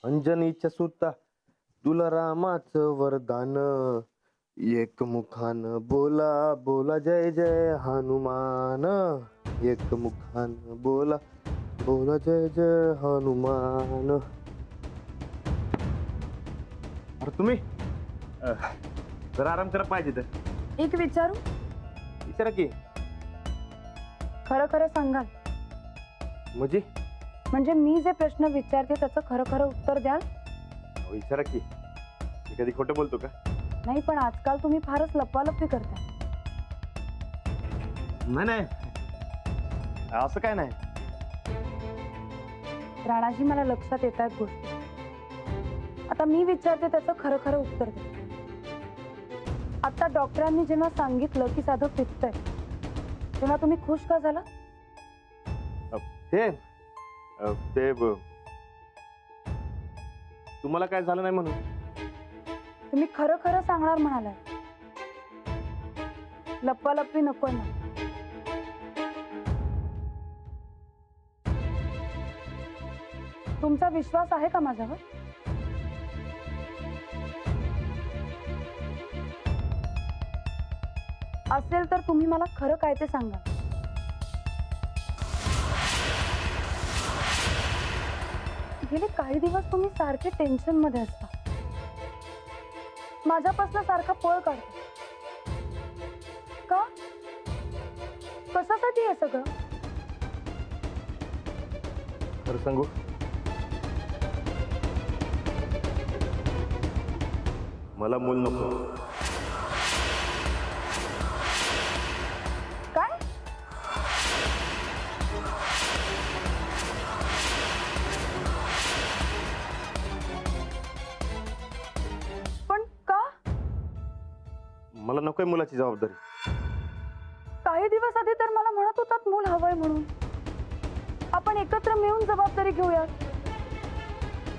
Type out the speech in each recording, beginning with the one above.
अंजनीच्या सुता तुला रामाचं वरदान, एक मुखान बोला बोला जय जय हनुमान, एक मुखान बोला बोला जय जय हनुमान. अरे तुम्ही जरा आराम करा पाहिजे तर. एक विचारू? विचारा की. खरं खरं सांगाल? म्हणजे मी जे प्रश्न विचारते त्याचं खरं खरं उत्तर द्याल? विचारा की. मी कधी खोटं बोलतो का? नाही, पण आजकाल तुम्ही फारच लपवालपवी करताय. नाही नाही, असं काय नाही. राणाजी, मला लक्षात येत आहेत गोष्टी. आता मी विचारते त्याचं खरं खरं उत्तर द्या. आता डॉक्टरांनी जेव्हा सांगितलं की साधं पित्तय, तेव्हा तुम्ही खुश का झाला? ते तुम्हाला काय झालं नाही म्हणून. तुम्ही खरं खरं सांगणार म्हणालाय. लपवालपवी नकोय ना. तुमचा विश्वास आहे का माझ्यावर? असेल तर तुम्ही मला खरं काय ते सांगा. गेले काही दिवस तुम्ही सारखे टेन्शन मध्ये असता. माझ्यापासून सारखा पळ काढतो का? कशासाठी हे सगळं? खरं सांगू, मला मूल नको. काय? पण का? मला नकोय मुलाची जबाबदारी. काही दिवस आधी तर मला म्हणत होतात मूल हवंय म्हणून. आपण एकत्र मिळून जबाबदारी घेऊयात.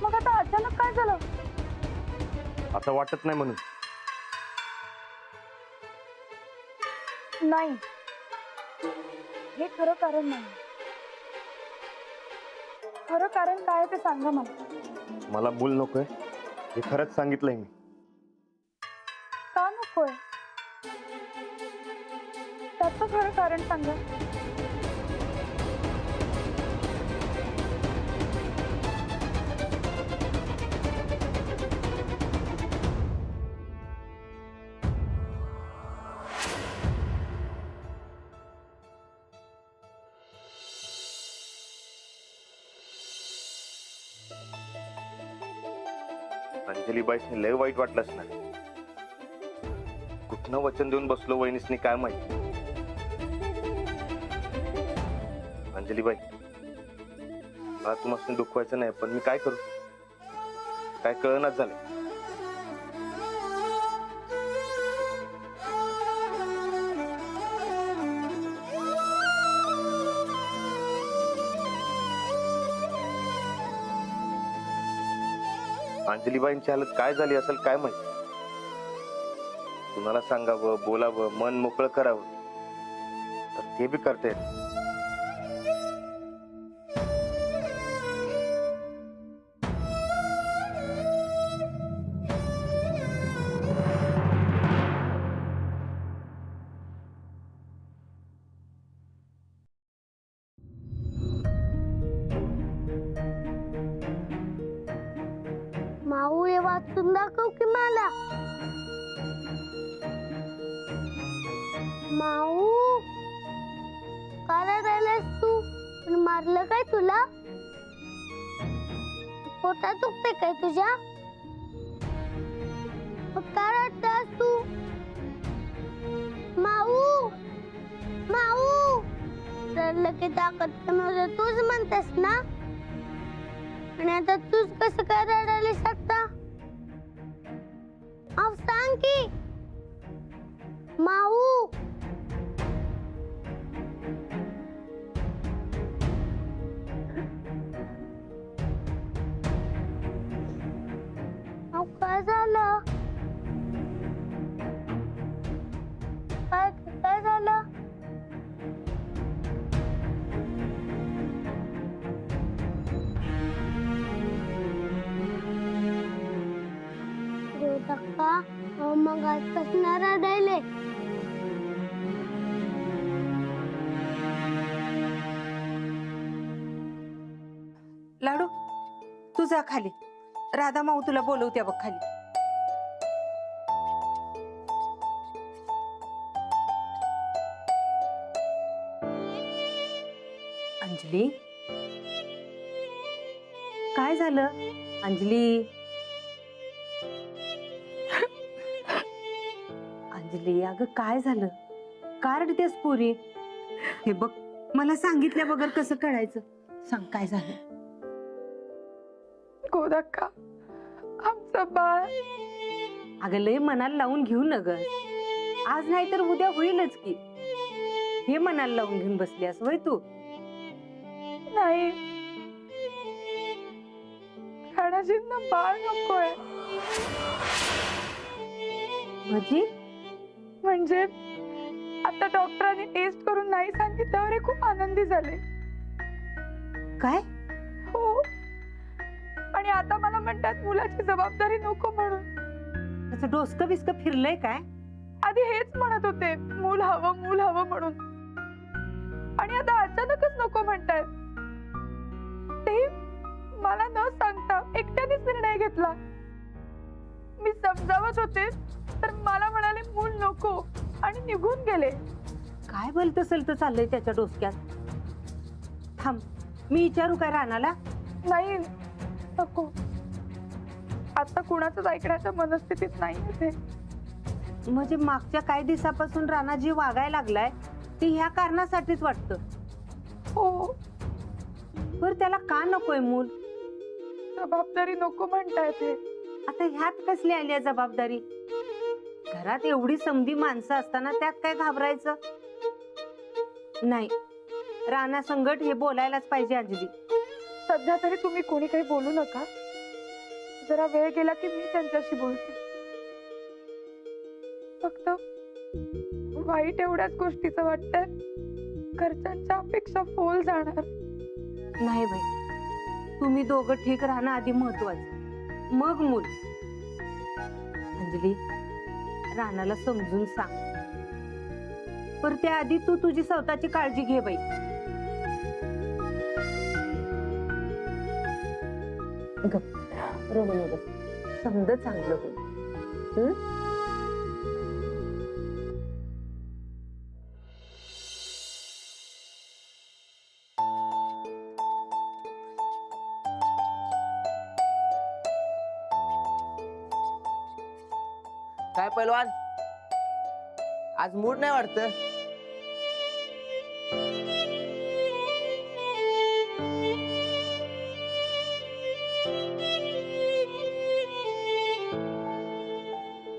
मग आता अचानक काय झालं? आता वाटत नाही म्हणून. नाही, हे खरं कारण नाही. खरं कारण काय ते सांगा मला. मला मूल नकोय हे खरंच सांगितलंय मी. का नकोय? त्याचं खरं कारण सांगा. अंजलीबाईसनी लय वाईट वाटलंच ना. कुठनं वचन देऊन बसलो वहिनीसनी काय माहिती. अंजलीबाई, मला तुम्हाला दुखवायचं नाही, पण मी काय करू? काय कळनाच झालं. अंजलीबाईंची हालत काय झाली असेल काय माहिती. कुणाला सांगावं, बोलावं, मन मोकळं करावं, तर ते बी करता येत. माऊ, हे वाचून दाखव की मला. माऊ, का रडायलास तू? पण मारलं काय तुला? पोटात दुखते काय तुझ्या? मग का रडतेस तू? माऊ, माऊ, रडलं की ताकद कमी होते तूच म्हणतेस ना? आणि आता तूच कसं काय रडायला शकता? अहो सांग की माऊ. अहो काय झालं? काय काय झालं? आजपासून रडायले. लाडू तू जा खाली. राधा माऊ तुला बोलवत्या बघ खाली. अंजली, काय झालं अंजली? अंजली अगं काय झालं? का रडतेस पुरी? हे बघ, मला सांगितल्या बगर कसं कळायचं? सांग काय झालं? गोदक्का, आमचं बाळ. अगं लय मनाला लावून घेऊ न ग. आज नाही तर उद्या होईलच की. हे मनाला लावून घेऊन बसलीस होय तू? नाही, राणाजींना बाळ नकोय. म्हणजे आता डॉक्टरांनी टेस्ट करून नाही सांगितल्यावर हे खूप आनंदी झाले. काय? हो, आणि आता मला म्हणतात मुलाची जबाबदारी नको म्हणून. त्याचं डोसकं बिस्कं फिरलंय काय? आधी हेच म्हणत होते मूल हवं म्हणून, आणि आता अचानकच नको म्हणतायत. ते मला न सांगता एकट्यानेच निर्णय घेतला. मी समजावत होते तर मला म्हणाले मूल नको आणि निघून गेले. काय बोलत असेल तर चाललंय त्याच्या डोसक्यात? थांब, मी विचारू काय राणाला? नाही नको, आता कुणाचंच ऐकण्याच्या मनस्थितीत नाही ते. म्हणजे मागच्या काही दिवसापासून राणा जी वागायला लागलाय ते ह्या कारणासाठीच वाटतं. हो, बरं त्याला का नकोय मूल? जबाबदारी नको म्हणताय ते. आता ह्यात कसली आली आहे जबाबदारी? घरात एवढी समधी माणसं असताना त्यात काय घाबरायचं? नाही, राणा संगट हे बोलायलाच पाहिजे अंजली. सध्या तरी तुम्ही कोणी काही बोलू नका. जरा वेळ गेला की मी त्यांच्याशी बोलते. फक्त वाईट एवढ्याच गोष्टीचं वाटतंय, घरच्यांच्या अपेक्षा फोल जाणार. नाही बाई, तुम्ही दोघं ठीक राहणं आधी महत्वाचं, मग मूल. अंजली, राणाला समजून सांग. पर त्याआधी तू तुझी स्वतःची काळजी घे बाई. गप्प, रडू नकोस. समज चांगलं होईल. काय पैलवान, आज मूड नाही वाटत?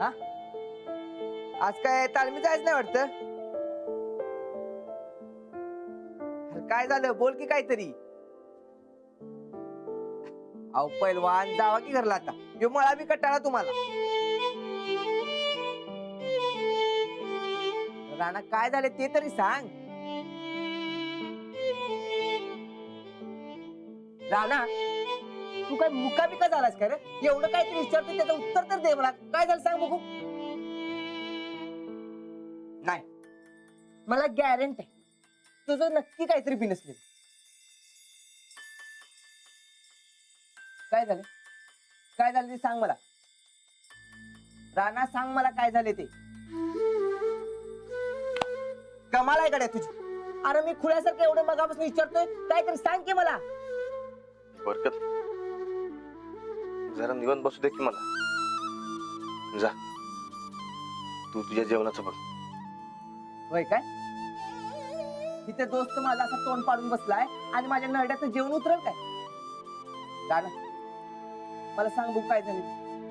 हा, आज काय तालमी जायचं नाही वाटत? काय झालं, बोल की काहीतरी. अहो पैलवान, जावा की घरला आता. यो मळा बी कटाळा तुम्हाला. राणा, काय झाले ते तरी सांग. राणा, तू काय मुका बिका झालास का रे? एवढं काहीतरी विचारतो, त्याचं उत्तर तर दे मला. काय झालं सांग बघू. नाही, मला गॅरंटी आहे तुझं नक्की काहीतरी बिनसले. काय झालं? काय झालं ते सांग मला. राणा, सांग मला काय झाले ते. कमाल आहे गड्या तुझी. अरे मी खुल्यासारखं एवढं मगापासून विचारतोय, काहीतरी सांग की मला. बरकत, जरा निवांत बसू दे की मला. जा, तू तुझ्या जेवणाचं बघ. होय काय? तिथे दोस्त माझा असा तोंड पाडून बसलाय आणि माझ्या नरड्याचं जेवण उतरल काय? राणा, मला सांग बघ काय झाले.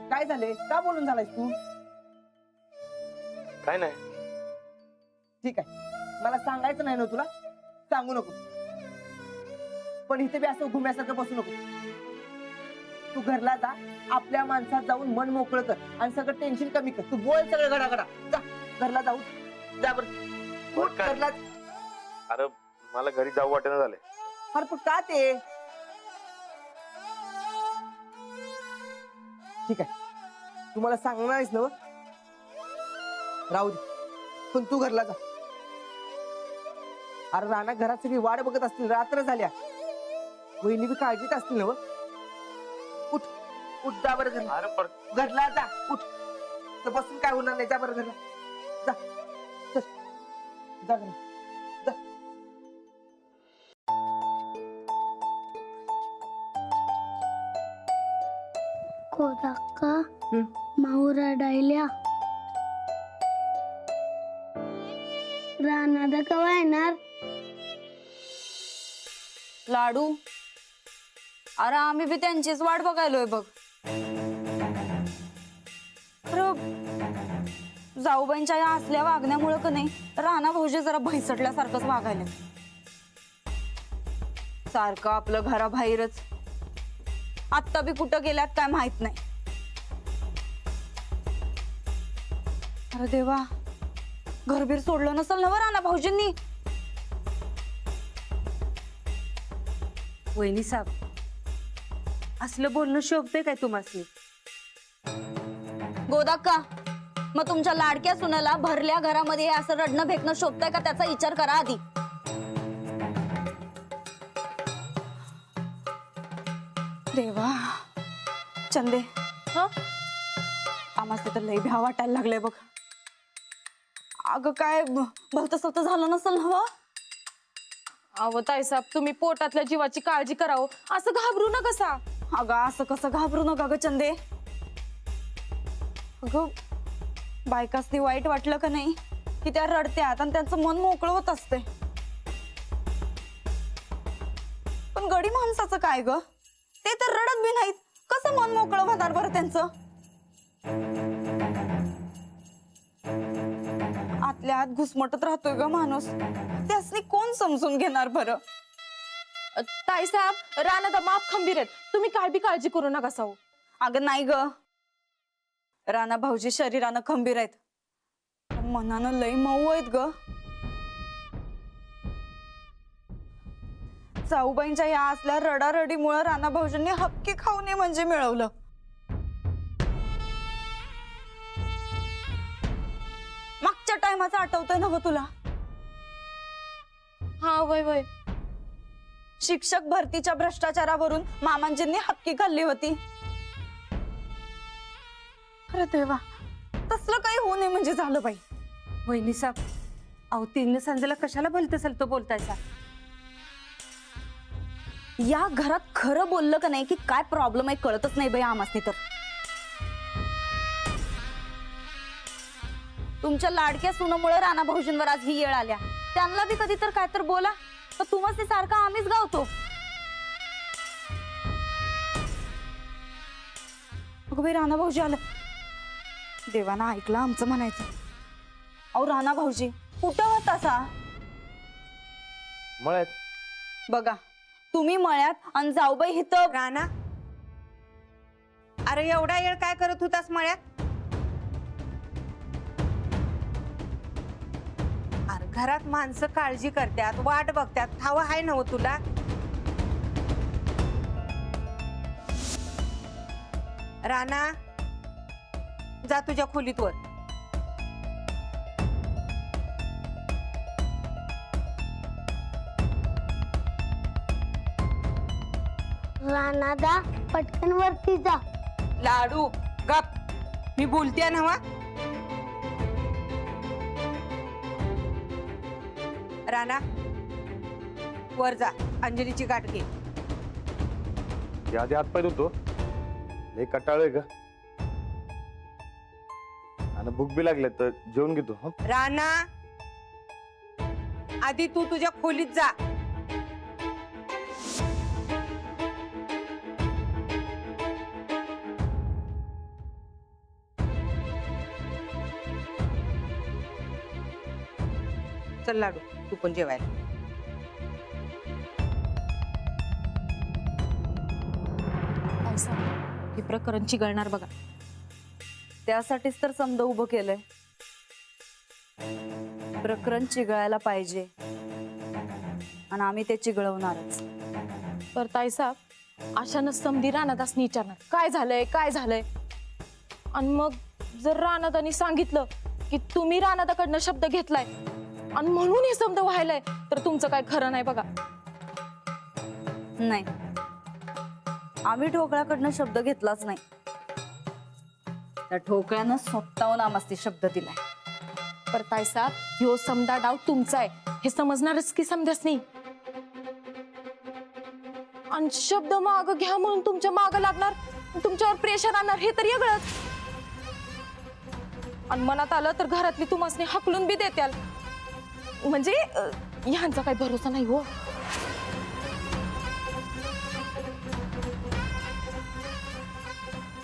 काय झाले? का बोलून झालायस तू? काय नाही. ठीक आहे, मला सांगायचं नाही ना तुला, सांगू नको. पण इथे बी असं घुम्यासारखं बसू नको. तू घरला जा, आपल्या माणसात जाऊन मन मोकळं कर आणि सगळं टेन्शन कमी कर. तू बोल सगळं गडागडा. जा घरला जाऊ. जा बरं घरला. अरे मला घरी जाऊ वाटेना झालंय. अरे पण का ते? ठीक आहे, तू मला सांगणार आहेस ना? राहू दे, पण तू घरला जा. अरे राणा घरात सगळी वाट बघत असतील, रात्र झाल्या. वहिनी बी काळजीत असतील ना व? उठ उठ, जा बरं घरला. अरे पण घरला जा, उठ. तर बसून काय होणार नाही, जा बरं घरला. जा चल, जा घरला. जा. कोदाक्का माऊरा डायल्या रानादा कवा येणार? लाडू, अरे आम्ही बी त्यांचीच वाट बघायलोय बघ. जाऊबाईंच्या या असल्या वागण्यामुळे का नाही राणा भाऊजी जरा भैसटल्यासारखंच वागायला. सारखं आपलं घराबाहेरच. आत्ता बी कुठं गेल्यात काय माहित नाही. अरे देवा, घरबीर सोडलं नसल ना राणा भाऊजींनी. वहिनी साहेब, असलं बोलणं शोभते काय तुम्हाला? गोदाक्का, मग तुमच्या लाडक्या सुनाला भरल्या घरामध्ये हे असं रडणं भेकणं शोभतंय का त्याचा विचार करा आधी. देवा, चंदे, आम्हाला तर लय भ्या वाटायला लागलंय बघ. अगं काय भलतं सवतं झालं नसल ना? अहो ताईसाहेब, तुम्ही पोटातल्या जीवाची काळजी करावं, असं घाबरू नका कसा. अगं असं कसं घाबरू नका ग चंदे. अगं बायकासनी वाईट वाटलं का नाही की त्या रडत्यात आणि त्यांचं मन मोकळं होत असते. पण गडी माणसाचं काय ग, ते तर रडत बी नाहीत, कसं मन मोकळं होणार बरं त्यांचं? आतल्या आत घुसमटत राहतोय ग माणूस, त्यासनी कोण समजून घेणार बरं? ताईसाहेब, रानादा माप खंबीर आहेत, तुम्ही काय बी काळजी करू नका साऊ. अगं नाही ग, राणा भाऊजी शरीरानं खंबीर आहेत, पण मनानं लई मऊ आहेत ग. जाऊबाईंच्या या असल्या रडारडीमुळे राणा भाऊजींनी हपके खाऊ नये म्हणजे मिळवलं. मागच्या टायमाचं आठवतंय ना ग तुला? हा वय वय. शिक्षक भरतीच्या भ्रष्टाचारावरून मामांजींनी हपकी खाल्ली होती. अरे देवा, तसलं काही होऊ नये म्हणजे झालं बाई. वहिनी साहेब, अहो तीन संजला कशाला भलतं सलतो बोलतायसा? या घरात खरं बोललं का नाही की काय प्रॉब्लेम आहे कळतच नाही बाई आमासनी तर. तुमच्या लाडक्या सुनामुळे राणा भाऊजींवर आज ही येळ आल्या. त्यांना बी कधी तर काय तर बोला, तर तुम्हाला सारखं आम्हीच गावतो. अगं बाई, राणा भाऊजी आलं. देवानं ऐकलं आमचं म्हणायचं. अहो राणा भाऊजी कुठं होता सा? मळ्यात. बघा, तुम्ही मळ्यात आणि जाऊबाई इथं. राणा, अरे एवढा वेळ काय करत होतास मळ्यात? अरे घरात माणसं काळजी करतात, वाट बघतात, ठाव आहे ना हो तुला? राणा, जा तुझ्या खोलीत वर. रानादा पटकन वरती जा. लाडू गप, मी बोलते ना वा. राणा, वर जा, अंजलीची गाठ घे. आधी हात पाय धुतो, लय कटाळोय ग, आणि भूक बी लागले तर जेवण घेतो. हं? राणा, आधी तू तुझ्या खोलीत जा. चल लाडू, तू पण जेवायला. हे प्रकरण चिघळणार बघा. त्यासाठीच तर समजा उभं केलंय. प्रकरण चिघळायला पाहिजे आणि आम्ही ते चिघळवणारच. पर ताईसाहेब, अशानं समधी रानादासनी विचारणार काय झालंय काय झालंय, आणि मग जर रानादानी सांगितलं की तुम्ही रानादाकडनं शब्द घेतलाय आणि म्हणून हे समज व्हायलाय, तर तुमचं काय खरं नाही बघा. नाही, आम्ही ठोकळ्याकडनं शब्द घेतलाच नाही. त्या ठोकळ्यानं स्वतःहून आम्हाला शब्द दिलाय. पर ताईसाहेब, ह्यो समदा डाव तुमचा आहे हे समजणारच की समजाच नाही. आणि शब्द माग घ्या म्हणून तुमच्या माग लागणार, तुमच्यावर प्रेशर आणणार हे तर वेगळंच. आणि मनात आलं तर घरातली तुम्हाला हकलून बी देत्याल. म्हणजे ह्यांचा काही भरोसा नाही हो.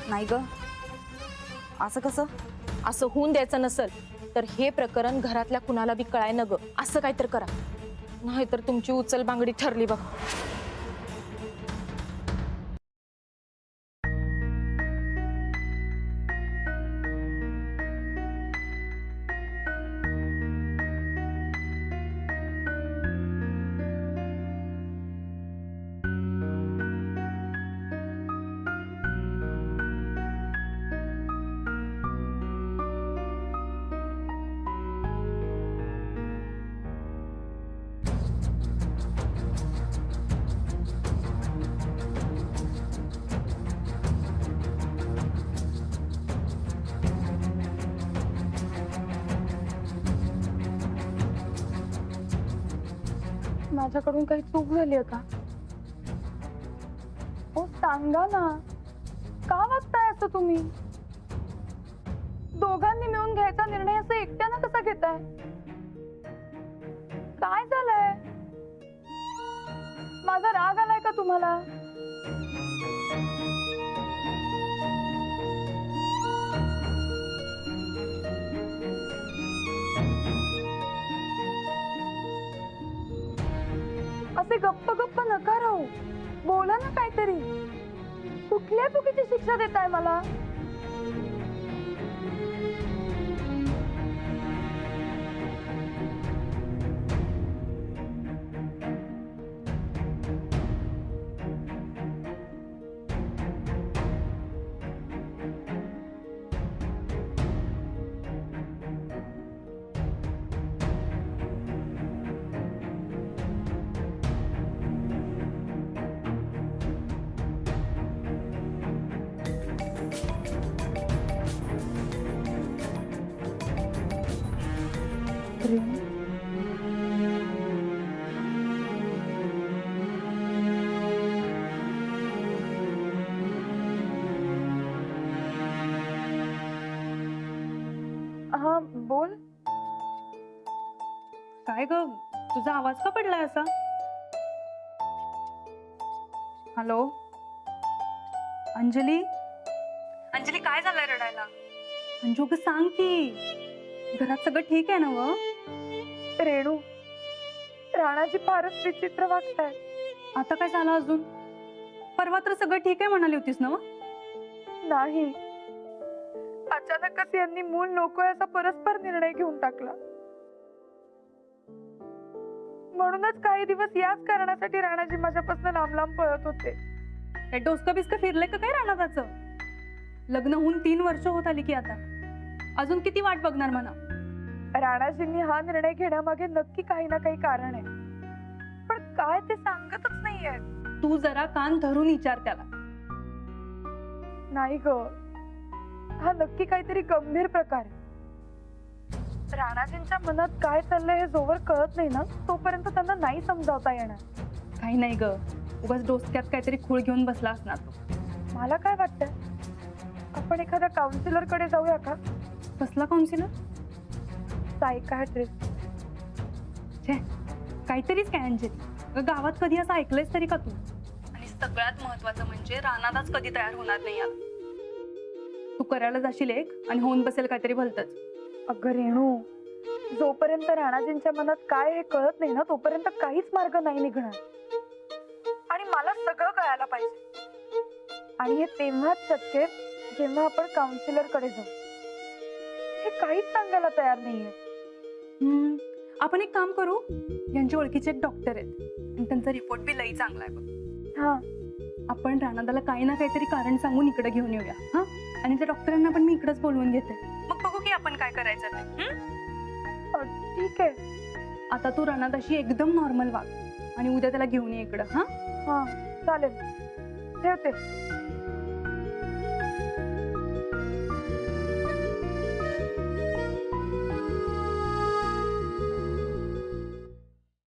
नाही ग, असं कसं? असं होऊन द्यायचं नसल तर हे प्रकरण घरातल्या कुणाला बी कळाय न ग, असं काहीतरी करा, नाहीतर तुमची उचल बांगडी ठरली बघ. माझ्याकडून काही चूक झाली आहे का? हो सांगा ना, का वागताय असं तुम्ही? दोघांनी मिळून घ्यायचा निर्णय असं एकट्यानं कसा घेताय? काय झालंय? माझा राग आलाय का तुम्हाला? असे गप्प गप्प नका राहू, बोला ना काहीतरी. कुठल्या चुकीची शिक्षा देताय मला? हा बोल. काय ग, तुझा आवाज का पडलाय असा? हॅलो अंजली, अंजली काय झालंय रडायला? अंजू ग सांग की, घरात सगळं ठीक आहे ना? व रेणू, राणाजी फारच विचित्र वागताय. आता काय झालं अजून? परवा तर सगळं ठीक आहे म्हणाली होतीस ना? नाही, अचानकच यांनी मूल नकोय असा परस्पर निर्णय घेऊन टाकला. म्हणूनच काही दिवस याच कारणासाठी राणाजी माझ्यापासून लांब लांब पळत होते. काय डोसकं बिस्कं फिरलंय का काय राणाचं? लग्न होऊन 3 वर्ष होत आली की आता अजून किती वाट बघणार म्हणा? राणाजींनी हा निर्णय घेण्यामागे नक्की काही ना काही कारण आहे, पण काय ते सांगतच नाहीये. तू जरा कान धरून विचार त्याला. नाही ग, हा नक्की काहीतरी गंभीर प्रकार आहे. राणाजींच्या मनात काय चाललंय हे जोवर कळत नाही ना, तोपर्यंत त्यांना नाही समजावता येणार. काही नाही ग, उगाच डोसक्यात काहीतरी खूळ घेऊन बसला असणार तो. मला काय वाटतंय, आपण एखाद्या काउन्सिलर कडे जाऊया का? कसला काउन्सिलर? सायकायट्रिस्ट. छे, काहीतरीच काय अंजली, गावात कधी असं ऐकलंयस तरी का तू? आणि सगळ्यात महत्वाचं म्हणजे रानादाच कधी तयार होणार नाही याला. तू करायला जाशील एक आणि होऊन बसेल काहीतरी भलतच. अगं रेणू, जोपर्यंत राणाजींच्या मनात काय हे कळत नाही ना, तोपर्यंत काहीच मार्ग नाही निघणार. आणि मला सगळं कळायला पाहिजे, आणि हे तेव्हाच शक्य आहे जेव्हा आपण काउन्सिलर कडे जाऊ. हे काहीच सांगायला तयार नाहीये. आपण एक काम करू, यांच्या ओळखीचे एक डॉक्टर आहेत आणि त्यांचा रिपोर्ट बी लई चांगला आहे बघ. हा, आपण राणादाला काही ना काहीतरी कारण सांगून इकडे घेऊन येऊया. हा, आणि त्या डॉक्टरांना पण मी इकडेच बोलवून घेते. मग बघू की आपण काय करायचं ते. ठीक आहे. आता तू रणादाशी एकदम नॉर्मल वाग आणि उद्या त्याला घेऊन ये इकडं. हा हा चालेल, ठेवते.